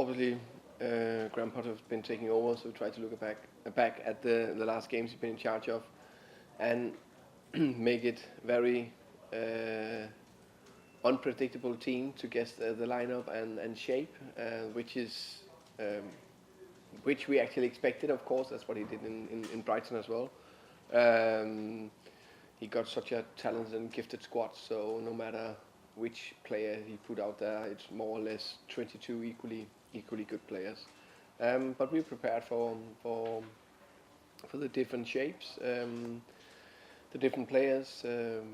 obviously Graham Potter has been taking over, so we try to look back at the last games he's been in charge of, and make it very unpredictable team to guess the lineup and shape, which we actually expected. Of course, that's what he did in Brighton as well. He got such a talented and gifted squad, so no matter which player he put out there, it's more or less 22 equally good players. But we're prepared for the different shapes, the different players.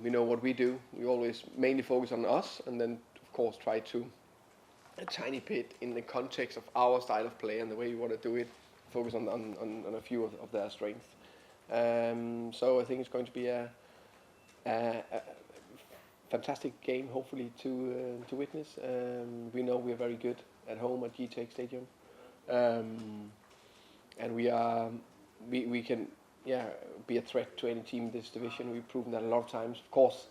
We know what we do. We always mainly focus on us, and then of course try to a tiny bit in the context of our style of play and the way we want to do it, focus on a few of their strengths. So I think it's going to be a fantastic game, hopefully to witness. We know we're very good at home at GTEC Stadium, and we can be a threat to any team in this division. We've proven that a lot of times. Of course,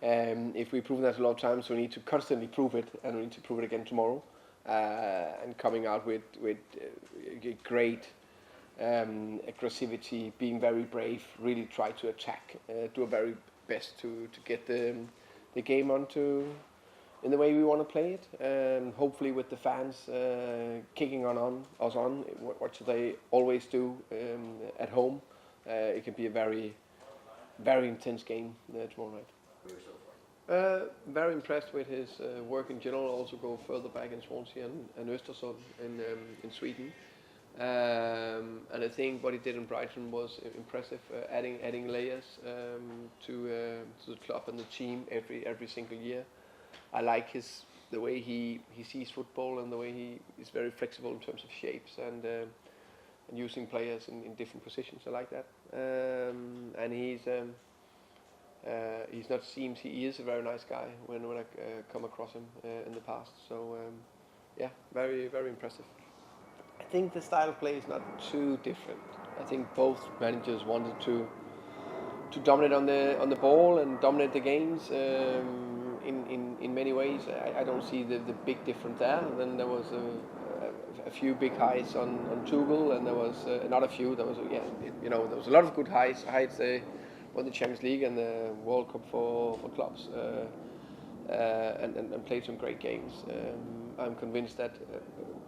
if we've proven that a lot of times, we need to constantly prove it, and we need to prove it again tomorrow. And coming out with great aggressivity, being very brave, really try to attack, do our very best to get the game onto in the way we want to play it, and hopefully with the fans kicking us on, what should they always do at home. It can be a very, very intense game tomorrow night. Very impressed with his work in general. Also go further back in Swansea and Östersund in Sweden. And I think what he did in Brighton was impressive, adding layers to the club and the team every single year. I like the way he sees football, and the way he is very flexible in terms of shapes and using players in different positions. I like that. And he is a very nice guy when I come across him in the past. So very, very impressive. I think the style of play is not too different. I think both managers wanted to dominate on the ball and dominate the games in many ways. I don't see the big difference there. And then there was a few big highs on Tuchel, and there was not a few. There was there was a lot of good highs. They won the Champions League and the World Cup for clubs, and played some great games. I'm convinced that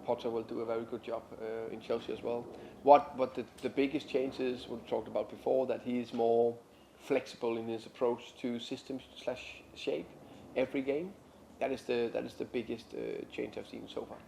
Potter will do a very good job in Chelsea as well. What the biggest change is, we talked about before, that he is more flexible in his approach to system/shape every game. That is the biggest change I've seen so far.